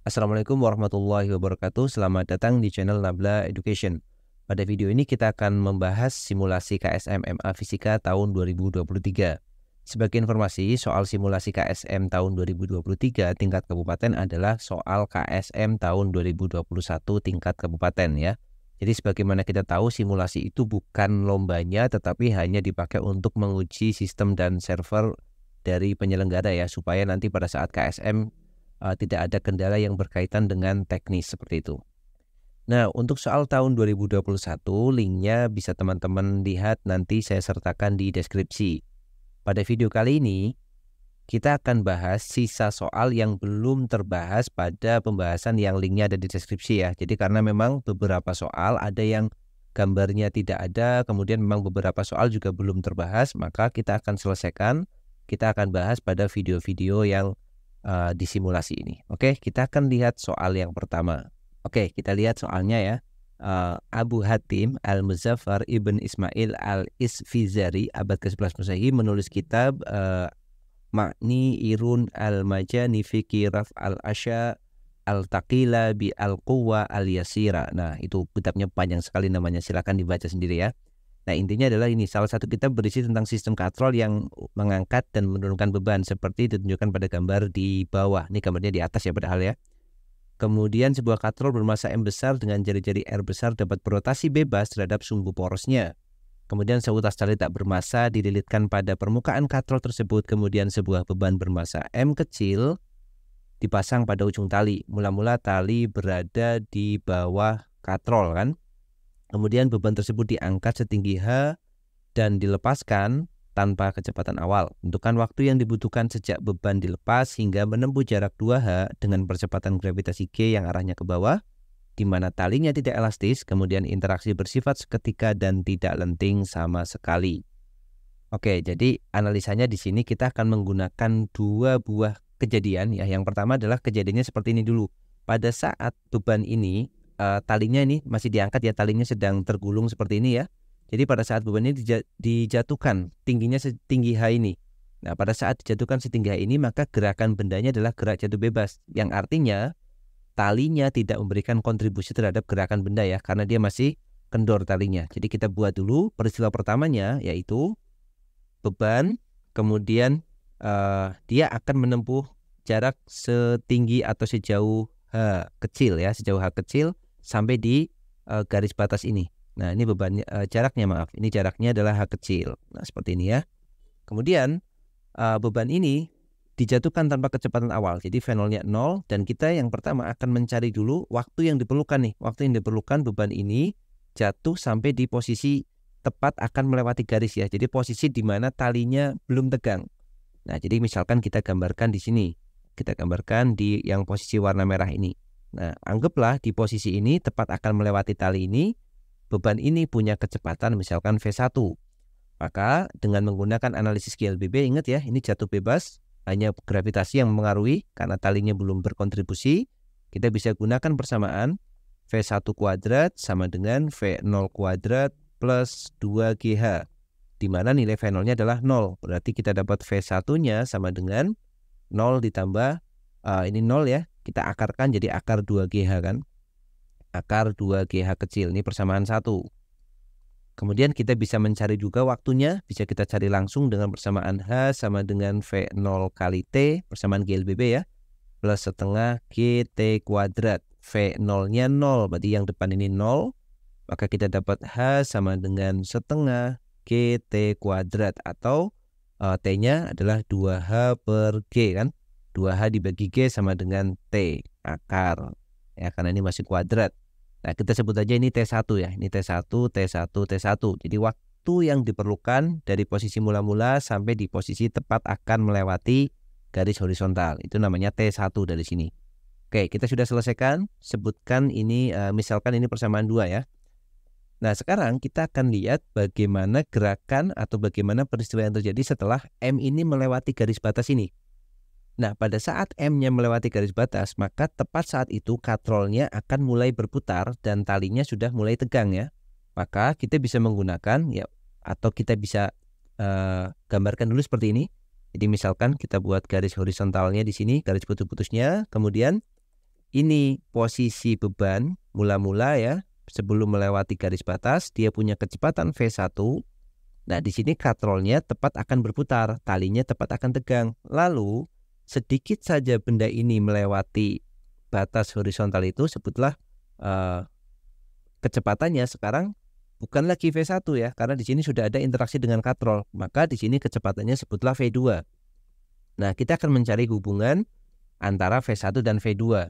Assalamualaikum warahmatullahi wabarakatuh. Selamat datang di channel Nabla Education. Pada video ini kita akan membahas simulasi KSM MA Fisika tahun 2023. Sebagai informasi, soal simulasi KSM tahun 2023 tingkat kabupaten adalah soal KSM tahun 2021 tingkat kabupaten ya. Jadi sebagaimana kita tahu, simulasi itu bukan lombanya tetapi hanya dipakai untuk menguji sistem dan server dari penyelenggara ya, supaya nanti pada saat KSM tidak ada kendala yang berkaitan dengan teknis seperti itu. Nah, untuk soal tahun 2021, linknya bisa teman-teman lihat, nanti saya sertakan di deskripsi. Pada video kali ini, kita akan bahas sisa soal yang belum terbahas pada pembahasan yang linknya ada di deskripsi ya. Jadi karena memang beberapa soal ada yang gambarnya tidak ada, kemudian memang beberapa soal juga belum terbahas, maka kita akan selesaikan, kita akan bahas pada video-video yang di simulasi ini. Oke, kita akan lihat soal yang pertama. Oke, kita lihat soalnya ya. Abu Hatim Al-Muzaffar Ibn Ismail Al-Isfizari abad ke-11 Masehi menulis kitab Ma'ni Irun Al-Majani Fikir Raf Al-Asya Al-Taqila Bi Al-Quwa Al-Yasira. Nah, itu kitabnya panjang sekali namanya, silakan dibaca sendiri ya. Nah, intinya adalah ini, salah satu kitab berisi tentang sistem katrol yang mengangkat dan menurunkan beban seperti ditunjukkan pada gambar di bawah. Ini gambarnya di atas ya padahal ya. Kemudian sebuah katrol bermassa M besar dengan jari-jari R besar dapat berotasi bebas terhadap sumbu porosnya. Kemudian seutas tali tak bermassa dililitkan pada permukaan katrol tersebut. Kemudian sebuah beban bermassa M kecil dipasang pada ujung tali. Mula-mula tali berada di bawah katrol kan. Kemudian beban tersebut diangkat setinggi H dan dilepaskan tanpa kecepatan awal. Tentukan waktu yang dibutuhkan sejak beban dilepas hingga menempuh jarak 2H dengan percepatan gravitasi G yang arahnya ke bawah, di mana talinya tidak elastis, kemudian interaksi bersifat seketika dan tidak lenting sama sekali. Oke, jadi analisanya di sini kita akan menggunakan dua buah kejadian ya. Yang pertama adalah kejadiannya seperti ini dulu. Pada saat beban ini, talinya ini masih diangkat ya, talinya sedang tergulung seperti ini ya. Jadi pada saat beban ini dijatuhkan tingginya setinggi H ini. Nah, pada saat dijatuhkan setinggi H ini, maka gerakan bendanya adalah gerak jatuh bebas, yang artinya talinya tidak memberikan kontribusi terhadap gerakan benda ya, karena dia masih kendor talinya. Jadi kita buat dulu peristiwa pertamanya, yaitu beban, kemudian dia akan menempuh jarak setinggi atau sejauh H kecil ya, sejauh H kecil sampai di garis batas ini. Nah, ini bebannya, jaraknya maaf, ini jaraknya adalah H kecil. Nah, seperti ini ya. Kemudian beban ini dijatuhkan tanpa kecepatan awal, jadi V0-nya 0, dan kita yang pertama akan mencari dulu waktu yang diperlukan nih. Waktu yang diperlukan beban ini jatuh sampai di posisi tepat akan melewati garis ya. Jadi posisi di mana talinya belum tegang. Nah, jadi misalkan kita gambarkan di sini. Kita gambarkan di yang posisi warna merah ini. Nah, anggaplah di posisi ini tepat akan melewati tali ini, beban ini punya kecepatan misalkan V1. Maka dengan menggunakan analisis GLBB, ingat ya, ini jatuh bebas, hanya gravitasi yang mempengaruhi karena talinya belum berkontribusi. Kita bisa gunakan persamaan V1 kuadrat sama dengan V0 kuadrat plus 2GH, di mana nilai V0-nya adalah 0. Berarti kita dapat V1-nya sama dengan 0 ditambah, ini 0 ya, kita akarkan jadi akar 2GH kan. Akar 2GH kecil, ini persamaan 1. Kemudian kita bisa mencari juga waktunya, bisa kita cari langsung dengan persamaan H sama dengan V0 kali T, persamaan GLBB ya, plus setengah GT kuadrat. V0-nya 0, berarti yang depan ini 0, maka kita dapat H sama dengan setengah GT kuadrat, atau T-nya adalah 2H per G kan. 2H dibagi G sama dengan T akar ya, karena ini masih kuadrat. Nah, kita sebut aja ini T1 ya. Ini T1, T1, T1. Jadi waktu yang diperlukan dari posisi mula-mula sampai di posisi tepat akan melewati garis horizontal, itu namanya T1 dari sini. Oke, kita sudah selesaikan. Sebutkan ini, misalkan ini persamaan 2 ya. Nah, sekarang kita akan lihat bagaimana gerakan atau bagaimana peristiwa yang terjadi setelah M ini melewati garis batas ini. Nah, pada saat M-nya melewati garis batas, maka tepat saat itu katrolnya akan mulai berputar dan talinya sudah mulai tegang ya. Maka kita bisa menggunakan ya, atau kita bisa gambarkan dulu seperti ini. Jadi misalkan kita buat garis horizontalnya di sini, garis putus-putusnya, kemudian ini posisi beban mula-mula ya, sebelum melewati garis batas, dia punya kecepatan V1. Nah, di sini katrolnya tepat akan berputar, talinya tepat akan tegang. Lalu, sedikit saja benda ini melewati batas horizontal itu, sebutlah kecepatannya sekarang bukan lagi V1 ya, karena di sini sudah ada interaksi dengan katrol. Maka di sini kecepatannya sebutlah V2. Nah, kita akan mencari hubungan antara V1 dan V2.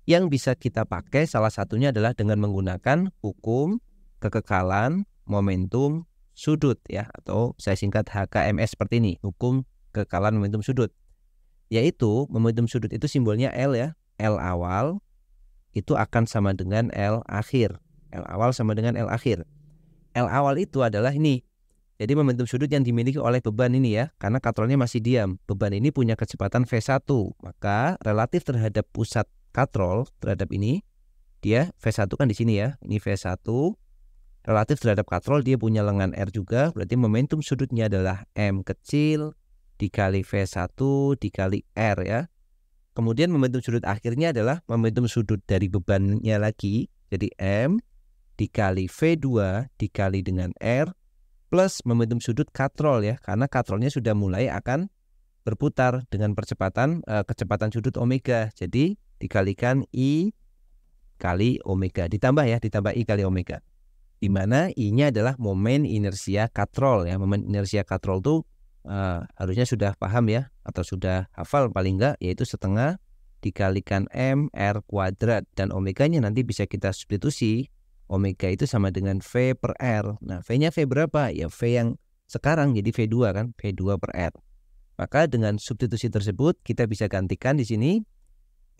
Yang bisa kita pakai salah satunya adalah dengan menggunakan hukum kekekalan momentum sudut ya, atau saya singkat HKMS seperti ini, hukum kekekalan momentum sudut. Yaitu momentum sudut itu simbolnya L ya. L awal itu akan sama dengan L akhir. L awal sama dengan L akhir. L awal itu adalah ini. Jadi momentum sudut yang dimiliki oleh beban ini ya, karena katrolnya masih diam. Beban ini punya kecepatan V1, maka relatif terhadap pusat katrol terhadap ini, dia V1 kan di sini ya, ini V1, relatif terhadap katrol dia punya lengan R juga, berarti momentum sudutnya adalah M kecil dikali V1 dikali R ya. Kemudian momentum sudut akhirnya adalah momentum sudut dari bebannya lagi, jadi M dikali V2 dikali dengan R plus momentum sudut katrol ya, karena katrolnya sudah mulai akan berputar dengan kecepatan sudut omega. Jadi dikalikan I kali omega, ditambah I kali omega. Di mana I-nya adalah momen inersia katrol ya. Momen inersia katrol itu harusnya sudah paham ya, atau sudah hafal paling enggak, yaitu setengah dikalikan M R kuadrat, dan omeganya nanti bisa kita substitusi. Omega itu sama dengan V per R. Nah, V-nya V berapa? Ya V yang sekarang, jadi V2 kan, V2 per R. Maka dengan substitusi tersebut kita bisa gantikan di sini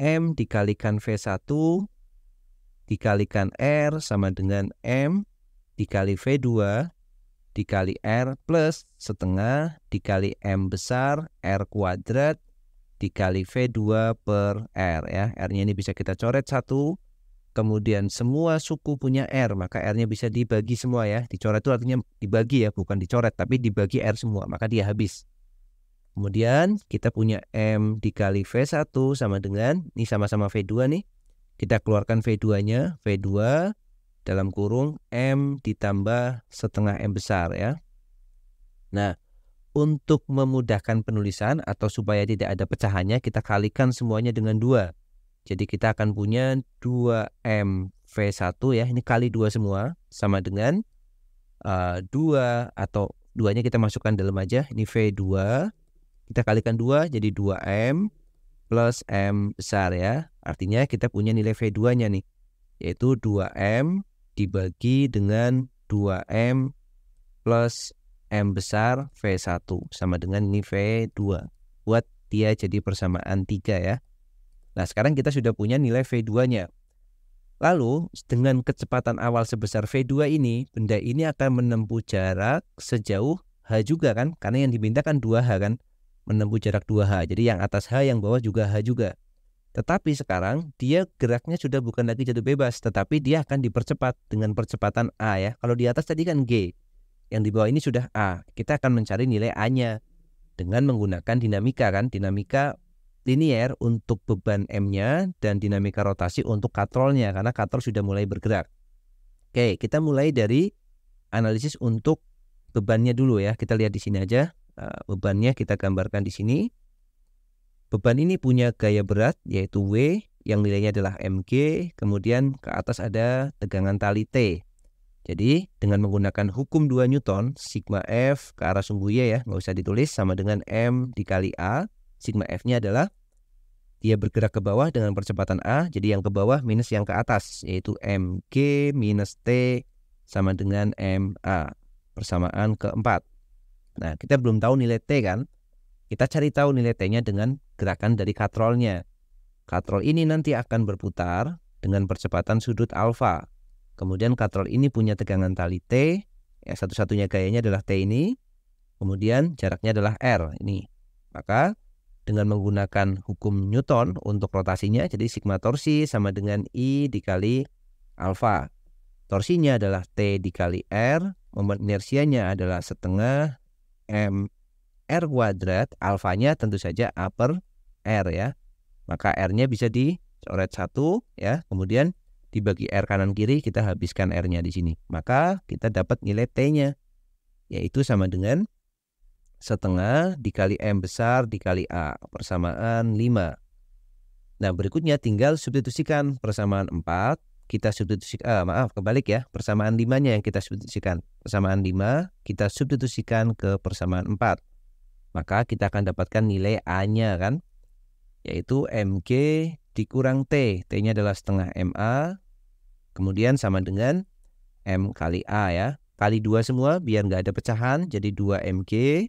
M dikalikan V1 dikalikan R sama dengan M dikali V2 dikali R plus setengah dikali M besar R kuadrat dikali V2 per R ya. R-nya ini bisa kita coret 1. Kemudian semua suku punya R, maka R-nya bisa dibagi semua ya. Dicoret itu artinya dibagi ya, bukan dicoret, tapi dibagi R semua, maka dia habis. Kemudian kita punya M dikali V1 sama dengan, ini sama-sama V2 nih. Kita keluarkan V2-nya, V2 dalam kurung M ditambah setengah M besar ya. Nah, untuk memudahkan penulisan atau supaya tidak ada pecahannya, kita kalikan semuanya dengan 2. Jadi kita akan punya 2M V1 ya, ini kali 2 semua, sama dengan 2 atau 2-nya kita masukkan dalam aja, ini V2, kita kalikan 2 jadi 2M plus M besar ya. Artinya kita punya nilai V2-nya nih, yaitu 2M dibagi dengan 2M plus M besar V1 sama dengan ini V2. Buat dia jadi persamaan 3 ya. Nah, sekarang kita sudah punya nilai V2-nya. Lalu, dengan kecepatan awal sebesar V2 ini, benda ini akan menempuh jarak sejauh H juga kan? Karena yang diminta kan 2H kan? Menempuh jarak 2H. Jadi yang atas H, yang bawah juga H juga. Tetapi sekarang, dia geraknya sudah bukan lagi jatuh bebas, tetapi dia akan dipercepat dengan percepatan A ya. Kalau di atas tadi kan G. Yang di bawah ini sudah A. Kita akan mencari nilai A-nya dengan menggunakan dinamika kan? Dinamika linier untuk beban M-nya dan dinamika rotasi untuk katrolnya, karena katrol sudah mulai bergerak. Oke, kita mulai dari analisis untuk bebannya dulu ya. Kita lihat di sini aja. Bebannya kita gambarkan di sini. Beban ini punya gaya berat yaitu W yang nilainya adalah mg, kemudian ke atas ada tegangan tali T. Jadi dengan menggunakan hukum 2 Newton, sigma F ke arah sumbu Y ya, nggak usah ditulis, sama dengan M dikali A. Sigma F-nya adalah dia bergerak ke bawah dengan percepatan A, jadi yang ke bawah minus yang ke atas, yaitu mg minus T sama dengan MA, persamaan keempat. Nah, kita belum tahu nilai T kan? Kita cari tahu nilai T-nya dengan gerakan dari katrolnya. Katrol ini nanti akan berputar dengan percepatan sudut alfa. Kemudian katrol ini punya tegangan tali T, ya satu-satunya gayanya adalah T ini. Kemudian jaraknya adalah R ini. Maka dengan menggunakan hukum Newton untuk rotasinya, jadi sigma torsi sama dengan I dikali alfa. Torsinya adalah T dikali R, momen inersianya adalah setengah M R kuadrat, alfanya tentu saja A per R ya. Maka R-nya bisa coret 1 ya, kemudian dibagi R kanan kiri, kita habiskan R-nya di sini. Maka kita dapat nilai T-nya, yaitu sama dengan setengah dikali M besar dikali A, persamaan 5. Nah, berikutnya tinggal substitusikan persamaan 4, kita substitusikan, kebalik ya, persamaan 5-nya yang kita substitusikan. Persamaan 5, kita substitusikan ke persamaan 4. Maka kita akan dapatkan nilai A-nya kan, yaitu MG dikurang T. T-nya adalah setengah MA, kemudian sama dengan M kali A ya. Kali 2 semua biar nggak ada pecahan, jadi 2 MG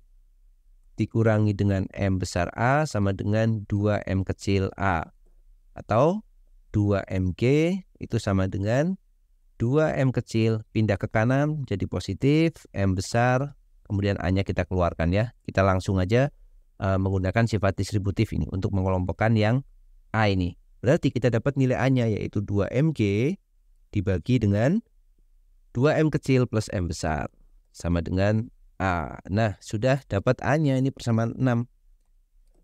dikurangi dengan M besar A sama dengan 2 M kecil A. Atau 2 MG itu sama dengan 2 M kecil pindah ke kanan jadi positif, M besar, kemudian A-nya kita keluarkan ya. Kita langsung aja menggunakan sifat distributif ini untuk mengelompokkan yang A ini. Berarti kita dapat nilai A-nya yaitu 2MG dibagi dengan 2M kecil plus M besar sama dengan A. Nah, sudah dapat A-nya, ini persamaan 6.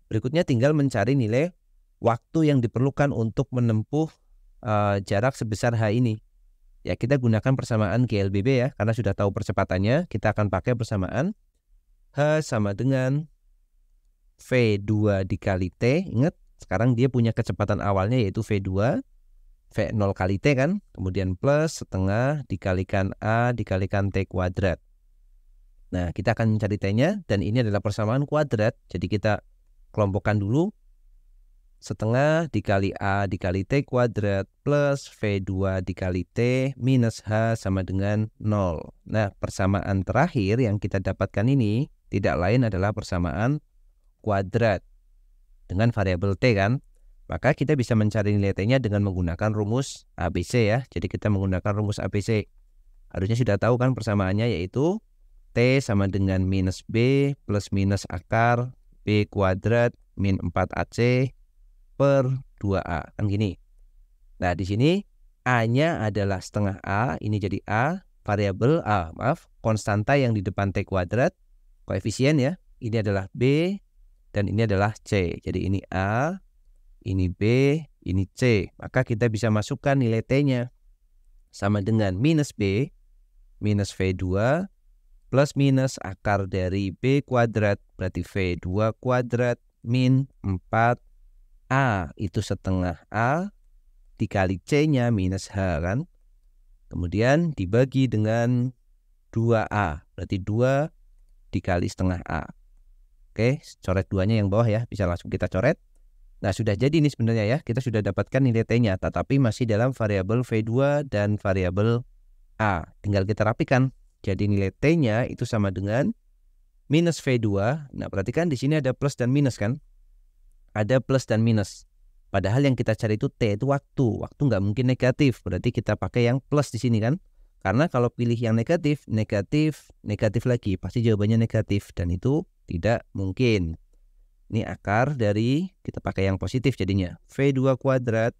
Berikutnya tinggal mencari nilai waktu yang diperlukan untuk menempuh jarak sebesar H ini. Ya, kita gunakan persamaan GLBB ya, karena sudah tahu percepatannya, kita akan pakai persamaan H sama dengan V2 dikali T. Ingat, sekarang dia punya kecepatan awalnya yaitu V2, V0 kali T kan, kemudian plus setengah dikalikan A dikalikan T kuadrat. Nah, kita akan mencari T-nya, dan ini adalah persamaan kuadrat, jadi kita kelompokkan dulu. Setengah dikali A dikali T kuadrat plus V2 dikali T minus H sama dengan 0. Nah, persamaan terakhir yang kita dapatkan ini tidak lain adalah persamaan kuadrat dengan variabel T kan. Maka kita bisa mencari nilai T-nya dengan menggunakan rumus ABC ya. Jadi kita menggunakan rumus ABC. Harusnya sudah tahu kan persamaannya, yaitu T sama dengan minus B plus minus akar B kuadrat min 4AC per 2A. Kan gini. Nah, di sini A-nya adalah setengah A. Ini jadi A. Variabel A, konstanta yang di depan T kuadrat. Koefisien ya. Ini adalah B. Dan ini adalah C. Jadi ini A, ini B, ini C. Maka kita bisa masukkan nilai T-nya sama dengan minus B, minus V2, plus minus akar dari B kuadrat, berarti V2 kuadrat, min 4A, itu setengah A, dikali C-nya minus H kan. Kemudian dibagi dengan 2A, berarti 2 dikali setengah A. Oke, coret 2-nya yang bawah ya, bisa langsung kita coret. Nah, sudah jadi ini sebenarnya ya, kita sudah dapatkan nilai T-nya, tetapi masih dalam variabel V2 dan variabel A. Tinggal kita rapikan. Jadi nilai T-nya itu sama dengan minus V2. Nah, perhatikan di sini ada plus dan minus kan? Ada plus dan minus. Padahal yang kita cari itu T itu waktu. Waktu nggak mungkin negatif, berarti kita pakai yang plus di sini kan? Karena kalau pilih yang negatif, negatif, negatif lagi, pasti jawabannya negatif, dan itu tidak mungkin. Ini akar dari, kita pakai yang positif jadinya. V2 kuadrat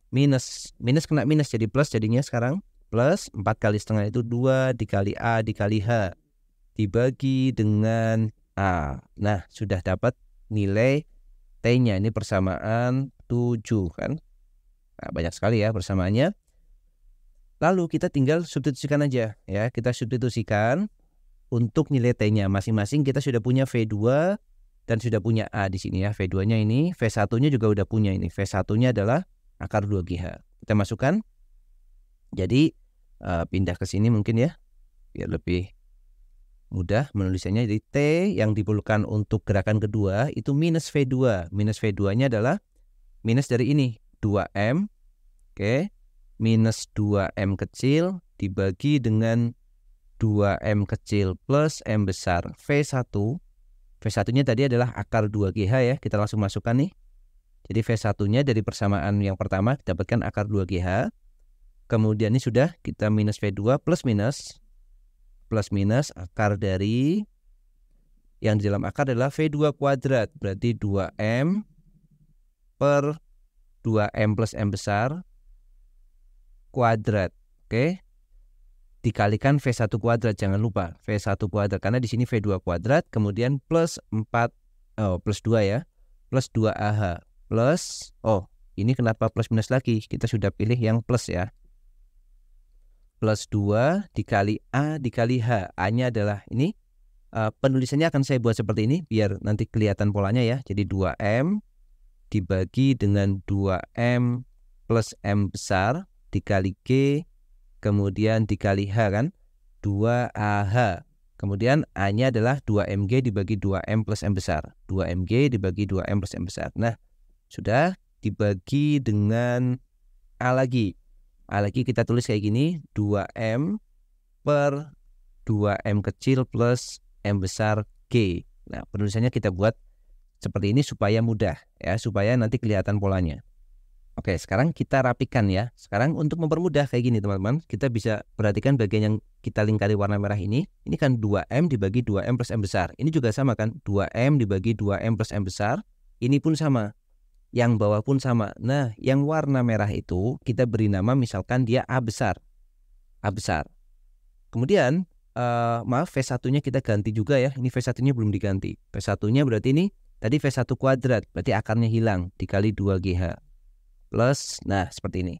minus kena minus jadi plus jadinya sekarang. Plus 4 kali setengah itu 2 dikali A dikali H. Dibagi dengan A. Nah, sudah dapat nilai T-nya. Ini persamaan 7 kan. Nah, banyak sekali ya persamaannya. Lalu kita tinggal substitusikan aja ya. Kita substitusikan. Untuk nilai T-nya masing-masing kita sudah punya V2 dan sudah punya A di sini ya. V2-nya ini, V1-nya juga udah punya ini. V1-nya adalah akar 2GH. Kita masukkan. Jadi pindah ke sini mungkin ya, biar lebih mudah menulisannya. Jadi T yang diperlukan untuk gerakan kedua itu minus V2. Minus V2-nya adalah minus dari ini, 2M. Oke. Minus 2M kecil dibagi dengan 2M kecil plus M besar V1. V1-nya tadi adalah akar 2GH ya. Kita langsung masukkan nih. Jadi V1-nya dari persamaan yang pertama kita dapatkan akar 2GH. Kemudian ini sudah kita minus V2 plus minus akar dari yang di dalam akar adalah V2 kuadrat. Berarti 2M per 2M plus M besar kuadrat. Oke. Dikalikan V1 kuadrat, jangan lupa V1 kuadrat karena di sini V2 kuadrat, kemudian plus 2 ya, plus 2AH plus Ini kenapa plus minus lagi? Kita sudah pilih yang plus ya. Plus 2 dikali A dikali H. A-nya adalah ini. Penulisannya akan saya buat seperti ini biar nanti kelihatan polanya ya. Jadi 2M dibagi dengan 2M plus M besar dikali G, kemudian dikali H kan, 2AH. Kemudian A-nya adalah 2MG dibagi 2M plus M besar. 2MG dibagi 2M plus M besar. Nah, sudah dibagi dengan A lagi. A lagi kita tulis kayak gini, 2M per 2M kecil plus M besar G. Nah, penulisannya kita buat seperti ini supaya mudah ya, supaya nanti kelihatan polanya. Oke, sekarang kita rapikan ya. Sekarang untuk mempermudah kayak gini teman-teman, kita bisa perhatikan bagian yang kita lingkari warna merah ini. Ini kan 2M dibagi 2M plus M besar. Ini juga sama kan, 2M dibagi 2M plus M besar. Ini pun sama. Yang bawah pun sama. Nah, yang warna merah itu kita beri nama misalkan dia A besar. A besar. Kemudian maaf, V1-nya kita ganti juga ya. Ini V1-nya belum diganti. V1-nya berarti ini tadi V1 kuadrat, berarti akarnya hilang dikali 2GH. Plus, nah seperti ini.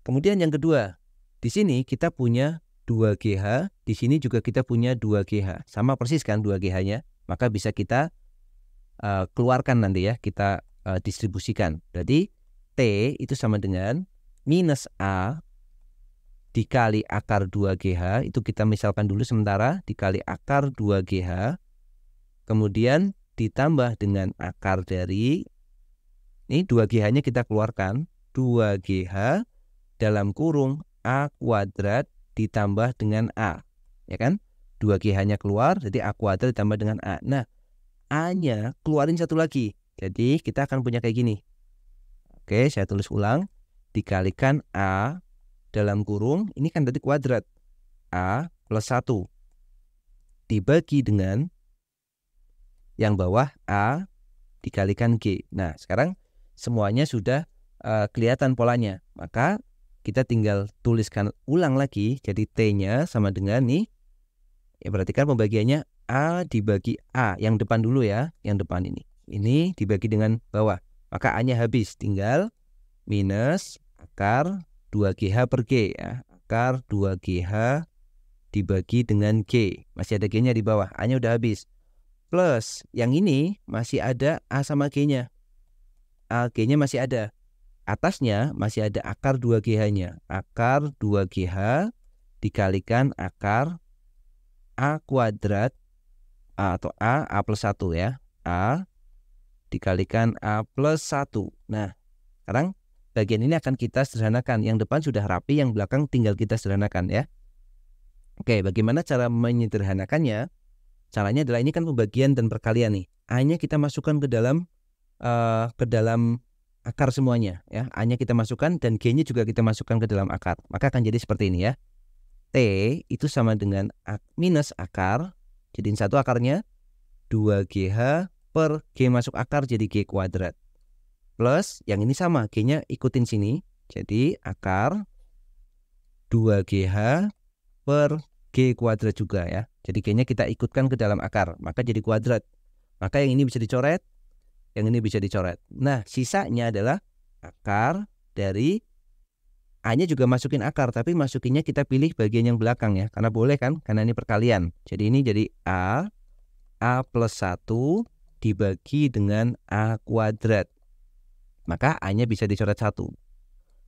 Kemudian yang kedua, di sini kita punya 2GH, di sini juga kita punya 2GH. Sama persis kan 2GH-nya, maka bisa kita keluarkan nanti ya, kita distribusikan. Jadi T itu sama dengan minus A dikali akar 2GH, itu kita misalkan dulu sementara, dikali akar 2GH, kemudian ditambah dengan akar dari, ini 2GH-nya kita keluarkan, 2GH dalam kurung A kuadrat ditambah dengan A, ya kan? 2GH-nya keluar, jadi A kuadrat ditambah dengan A. Nah, A-nya keluarin satu lagi, jadi kita akan punya kayak gini. Oke, saya tulis ulang, dikalikan A dalam kurung, ini kan tadi kuadrat, A plus 1 dibagi dengan yang bawah A dikalikan G. Nah, sekarang semuanya sudah kelihatan polanya. Maka kita tinggal tuliskan ulang lagi. Jadi T-nya sama dengan nih, ya perhatikan pembagiannya A dibagi A. Yang depan dulu ya, yang depan ini. Ini dibagi dengan bawah. Maka A-nya habis, tinggal minus akar 2GH per G ya. Akar 2GH dibagi dengan G. Masih ada G-nya di bawah. A-nya udah habis. Plus yang ini masih ada A sama G-nya. A, G-nya masih ada. Atasnya masih ada akar 2GH-nya. Akar 2GH dikalikan akar A kuadrat A atau A plus 1 ya. A dikalikan A plus 1. Nah, sekarang bagian ini akan kita sederhanakan. Yang depan sudah rapi, yang belakang tinggal kita sederhanakan ya. Oke, bagaimana cara menyederhanakannya? Caranya adalah ini kan pembagian dan perkalian nih. A-nya kita masukkan ke dalam akar semuanya ya. A-nya kita masukkan dan G-nya juga kita masukkan ke dalam akar. Maka akan jadi seperti ini ya. T itu sama dengan minus akar, jadiin satu akarnya 2GH per G masuk akar jadi G kuadrat. Plus yang ini sama, G-nya ikutin sini. Jadi akar 2GH per G kuadrat juga ya. Jadi G-nya kita ikutkan ke dalam akar, maka jadi kuadrat. Maka yang ini bisa dicoret, yang ini bisa dicoret. Nah, sisanya adalah akar dari A-nya juga masukin akar, tapi masukinnya kita pilih bagian yang belakang ya. Karena boleh kan, karena ini perkalian. Jadi ini jadi A plus 1 dibagi dengan A kuadrat. Maka A-nya bisa dicoret 1.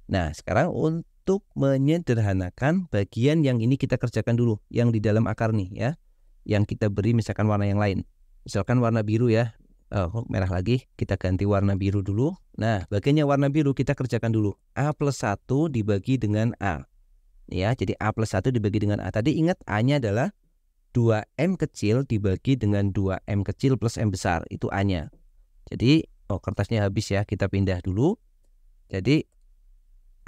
Nah, sekarang untuk menyederhanakan bagian yang ini kita kerjakan dulu. Yang di dalam akar nih ya. Yang kita beri misalkan warna yang lain. Misalkan warna biru ya. Merah lagi. Kita ganti warna biru dulu. Nah, bagiannya warna biru kita kerjakan dulu. A plus 1 dibagi dengan A. Ya, jadi A plus 1 dibagi dengan A. Tadi ingat A-nya adalah 2M kecil dibagi dengan 2M kecil plus M besar. Itu A-nya. Jadi, kertasnya habis ya. Kita pindah dulu. Jadi,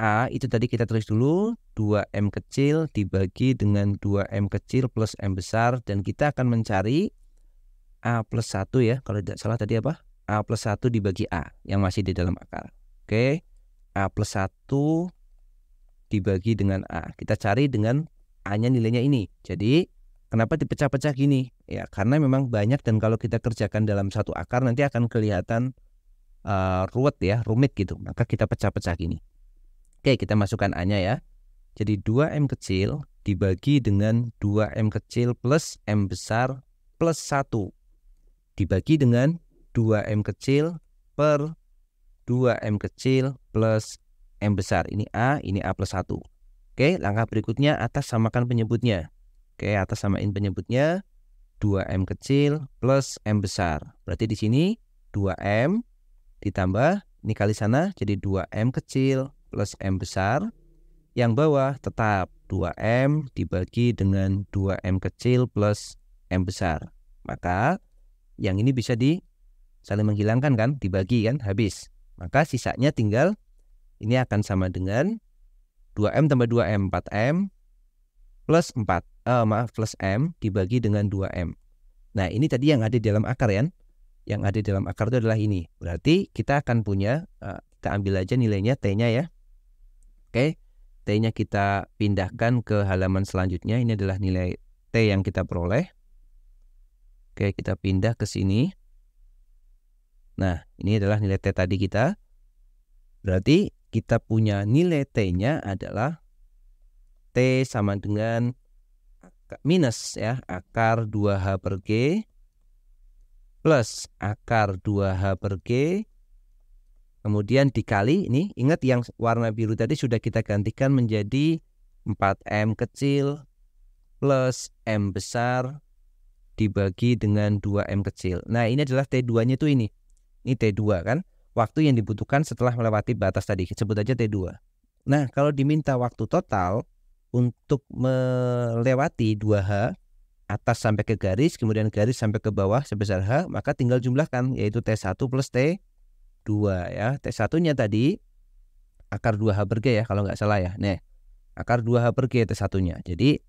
A itu tadi kita tulis dulu 2M kecil dibagi dengan 2M kecil plus M besar. Dan kita akan mencari A plus 1 ya. Kalau tidak salah tadi apa? A plus 1 dibagi A yang masih di dalam akar. Oke. A plus 1 dibagi dengan A. Kita cari dengan A-nya nilainya ini. Jadi kenapa dipecah-pecah gini? Ya karena memang banyak dan kalau kita kerjakan dalam satu akar nanti akan kelihatan ruwet ya, rumit gitu. Maka kita pecah-pecah gini. Oke, kita masukkan A-nya ya. Jadi 2M kecil dibagi dengan 2M kecil plus M besar plus 1. Dibagi dengan 2M kecil per 2M kecil plus M besar. Ini A plus 1. Oke, langkah berikutnya atas samakan penyebutnya. Oke, atas samain penyebutnya 2M kecil plus M besar. Berarti di sini 2M ditambah, ini kali sana jadi 2M kecil plus M besar. Yang bawah tetap 2M dibagi dengan 2M kecil plus M besar. Maka yang ini bisa saling menghilangkan kan, dibagi kan, habis. Maka sisanya tinggal ini akan sama dengan 2M tambah 2M, 4M plus 4, plus M dibagi dengan 2M. Nah ini tadi yang ada di dalam akar ya. Yang ada di dalam akar itu adalah ini. Berarti kita akan punya, kita ambil aja nilainya T-nya ya. Oke. T-nya kita pindahkan ke halaman selanjutnya. Ini adalah nilai T yang kita peroleh. Oke, kita pindah ke sini. Nah, ini adalah nilai T tadi kita. Berarti kita punya nilai T-nya adalah T sama dengan minus ya, akar 2H per G plus akar 2H per G. Kemudian dikali, ini ingat yang warna biru tadi sudah kita gantikan menjadi 4M kecil plus M besar dibagi dengan 2M kecil. Nah ini adalah T2-nya tuh ini. Ini T2 kan. Waktu yang dibutuhkan setelah melewati batas tadi. Sebut aja T2. Nah kalau diminta waktu total untuk melewati 2H atas sampai ke garis, kemudian garis sampai ke bawah sebesar H, maka tinggal jumlahkan yaitu T1 plus T2 ya. T1-nya tadi akar 2H per G ya kalau nggak salah ya. Nih, akar 2H per G T1-nya. Jadi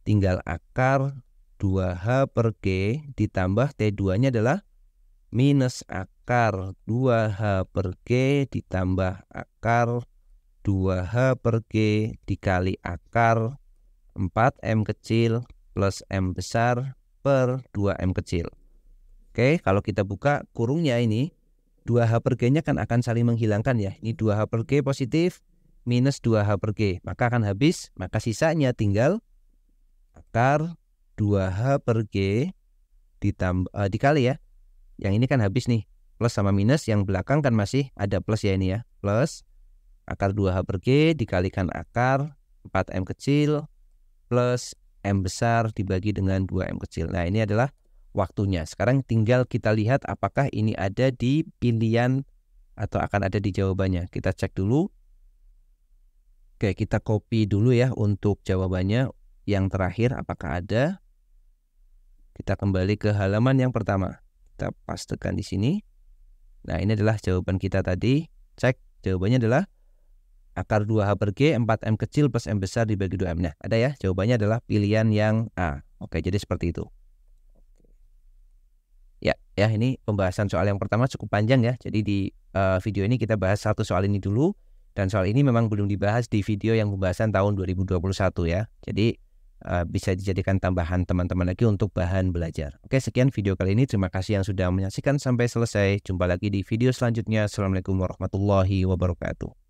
tinggal akar 2H per G ditambah T2-nya adalah minus akar 2H per G ditambah akar 2H per G dikali akar 4M kecil plus M besar per 2M kecil. Oke, kalau kita buka kurungnya ini 2H per G-nya kan akan saling menghilangkan ya. Ini 2H per G positif minus 2H per G. Maka akan habis. Maka sisanya tinggal akar 2H per G ditambah, dikali ya. Yang ini kan habis nih. Plus sama minus. Yang belakang kan masih ada plus ya ini ya. Plus akar 2H per G dikalikan akar 4M kecil plus M besar dibagi dengan 2M kecil. Nah ini adalah waktunya. Sekarang tinggal kita lihat apakah ini ada di pilihan atau akan ada di jawabannya. Kita cek dulu. Oke, kita copy dulu ya untuk jawabannya yang terakhir apakah ada. Kita kembali ke halaman yang pertama. Kita pastekan di sini. Nah, ini adalah jawaban kita tadi. Cek jawabannya adalah akar 2H per G 4M kecil plus M besar dibagi 2M. Nah, ada ya. Jawabannya adalah pilihan yang A. Oke, jadi seperti itu. Ya, ini pembahasan soal yang pertama cukup panjang ya. Jadi di video ini kita bahas satu soal ini dulu. Dan soal ini memang belum dibahas di video yang pembahasan tahun 2021 ya. Jadi bisa dijadikan tambahan teman-teman lagi untuk bahan belajar. Oke, sekian video kali ini. Terima kasih yang sudah menyaksikan sampai selesai. Jumpa lagi di video selanjutnya. Assalamualaikum warahmatullahi wabarakatuh.